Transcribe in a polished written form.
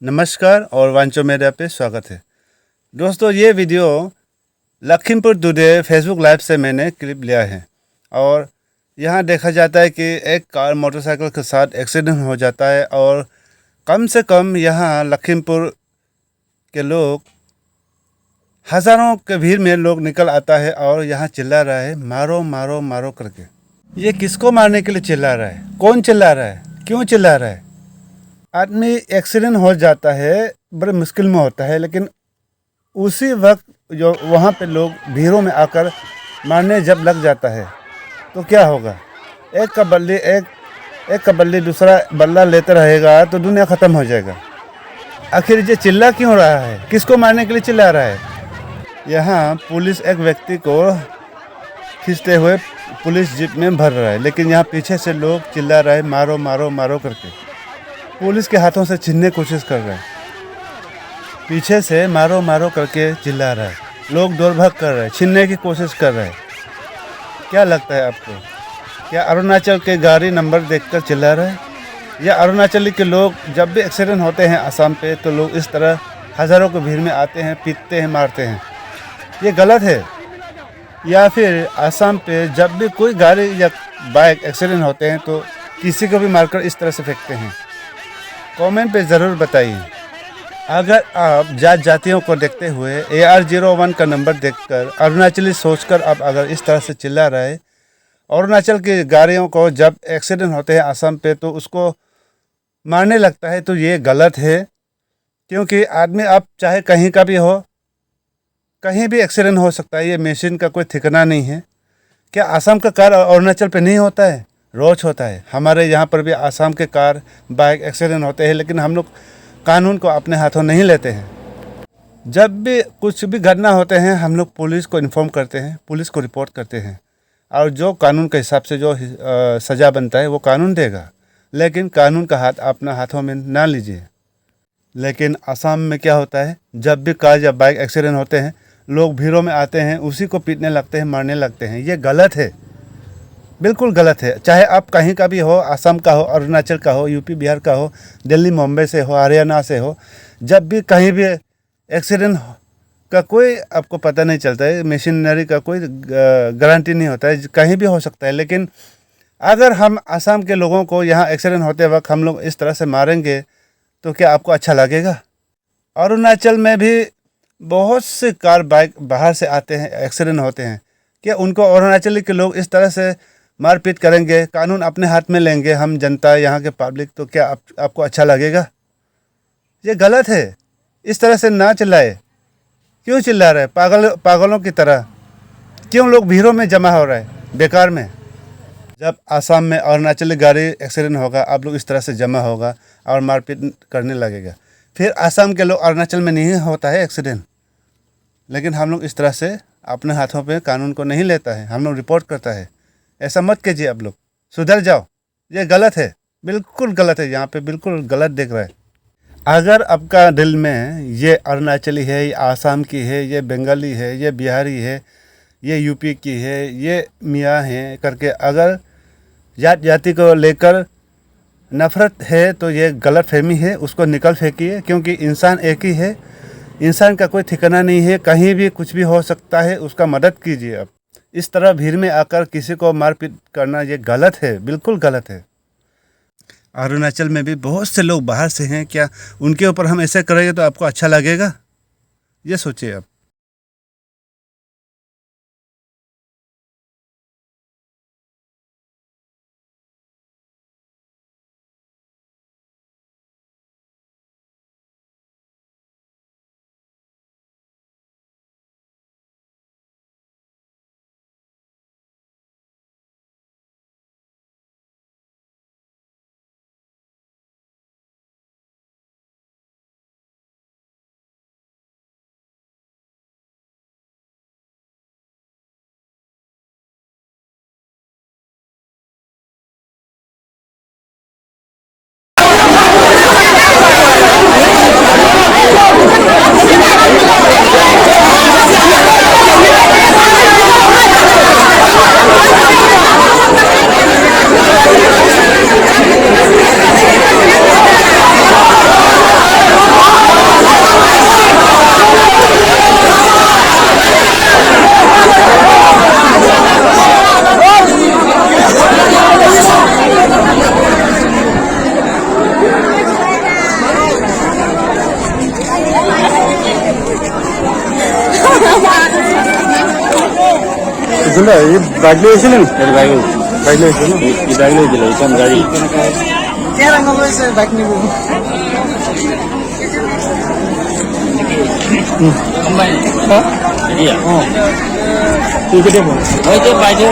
नमस्कार और वांचो मीडिया पे स्वागत है। दोस्तों, ये video Lakhimpur today Facebook live से मैंने क्लिप लिया है और यहाँ देखा जाता है कि एक कार मोटरसाइकिल के साथ एक्सीडेंट हो जाता है और कम से कम यहाँ लखीमपुर के लोग हज़ारों के भीड़ में लोग निकल आता है और यहाँ चिल्ला रहा है मारो मारो मारो करके। ये किसको मारने के लिए चिल्ला रहा है? कौन चिल्ला रहा है? क्यों चिल्ला रहा है? आदमी एक्सीडेंट हो जाता है, बड़े मुश्किल में होता है, लेकिन उसी वक्त जो वहाँ पे लोग भीड़ों में आकर मारने जब लग जाता है तो क्या होगा? एक का बल्ली दूसरा बल्ला लेते रहेगा तो दुनिया ख़त्म हो जाएगा। आखिर ये चिल्ला क्यों रहा है? किसको मारने के लिए चिल्ला रहा है? यहाँ पुलिस एक व्यक्ति को खींचते हुए पुलिस जीप में भर रहा है, लेकिन यहाँ पीछे से लोग चिल्ला रहे मारो मारो मारो करके। पुलिस के हाथों से छीनने की कोशिश कर रहे हैं, पीछे से मारो मारो करके चिल्ला रहा है। लोग दौड़ भाग कर रहे हैं, छीनने की कोशिश कर रहे हैं। क्या लगता है आपको? क्या अरुणाचल के गाड़ी नंबर देखकर चिल्ला रहे हैं, या अरुणाचली के लोग जब भी एक्सीडेंट होते हैं असम पे तो लोग इस तरह हज़ारों की भीड़ में आते हैं, पीटते हैं, मारते हैं? ये गलत है। या फिर असम पे जब भी कोई गाड़ी या बाइक एक्सीडेंट होते हैं तो किसी को भी मारकर इस तरह से फेंकते हैं? कमेंट पे ज़रूर बताइए। अगर आप जातियों को देखते हुए AR01 का नंबर देखकर अरुणाचली सोचकर आप अगर इस तरह से चिल्ला रहे, अरुणाचल की गाड़ियों को जब एक्सीडेंट होते हैं असम पे तो उसको मारने लगता है, तो ये गलत है। क्योंकि आदमी आप चाहे कहीं का भी हो, कहीं भी एक्सीडेंट हो सकता है, ये मशीन का कोई ठिकाना नहीं है। क्या असम का कार अरुणाचल पे नहीं होता है? रोज होता है। हमारे यहाँ पर भी असम के कार बाइक एक्सीडेंट होते हैं, लेकिन हम लोग कानून को अपने हाथों नहीं लेते हैं। जब भी कुछ भी घटना होते हैं हम लोग पुलिस को इन्फॉर्म करते हैं, पुलिस को रिपोर्ट करते हैं, और जो कानून के हिसाब से जो सज़ा बनता है वो कानून देगा। लेकिन कानून का हाथ अपना हाथों में ना लीजिए। लेकिन असम में क्या होता है, जब भी कार या बाइक एक्सीडेंट होते हैं लोग भीड़ों में आते हैं, उसी को पीटने लगते हैं, मारने लगते हैं। ये गलत है, बिल्कुल गलत है। चाहे आप कहीं का भी हो, असम का हो, अरुणाचल का हो, यूपी बिहार का हो, दिल्ली मुंबई से हो, हरियाणा से हो, जब भी कहीं भी एक्सीडेंट का कोई आपको पता नहीं चलता है, मशीनरी का कोई गारंटी नहीं होता है, कहीं भी हो सकता है। लेकिन अगर हम असम के लोगों को यहाँ एक्सीडेंट होते वक्त हम लोग इस तरह से मारेंगे तो क्या आपको अच्छा लगेगा? अरुणाचल में भी बहुत से कार बाइक बाहर से आते हैं, एक्सीडेंट होते हैं। क्या उनको अरुणाचली के लोग इस तरह से मारपीट करेंगे, कानून अपने हाथ में लेंगे हम जनता, यहाँ के पब्लिक, तो क्या आपको अच्छा लगेगा? ये गलत है। इस तरह से ना चिल्लाए। क्यों चिल्ला रहे पागलों की तरह? क्यों लोग भीड़ों में जमा हो रहे हैं बेकार में? जब असम में अरुणाचली गाड़ी एक्सीडेंट होगा, आप लोग इस तरह से जमा होगा और मारपीट करने लगेगा। फिर असम के लोग अरुणाचल में नहीं होता है एक्सीडेंट, लेकिन हम लोग इस तरह से अपने हाथों पे कानून को नहीं लेता है, हम लोग रिपोर्ट करता है। ऐसा मत कीजिए, आप लोग सुधर जाओ। ये गलत है, बिल्कुल गलत है। यहाँ पे बिल्कुल गलत देख रहा है। अगर आपका दिल में ये अरुणाचली है, ये आसाम की है, ये बंगाली है, ये बिहारी है, ये यूपी की है, ये मियाँ है करके अगर जाति को लेकर नफ़रत है तो ये गलत फहमी है, उसको निकल फेंकिए। क्योंकि इंसान एक ही है, इंसान का कोई ठिकाना नहीं है, कहीं भी कुछ भी हो सकता है। उसका मदद कीजिए। अब इस तरह भीड़ में आकर किसी को मारपीट करना ये गलत है, बिल्कुल गलत है। अरुणाचल में भी बहुत से लोग बाहर से हैं, क्या उनके ऊपर हम ऐसे करेंगे तो आपको अच्छा लगेगा? ये सोचिए आप। কোনটা এই বাইক লৈ আহিছিলে নেকি বাইক বাইক লৈ আহিছিলে ন বাইক লৈ দিলে এইখন গাড়ী তুই কেতিয়া হয়তো বাইকে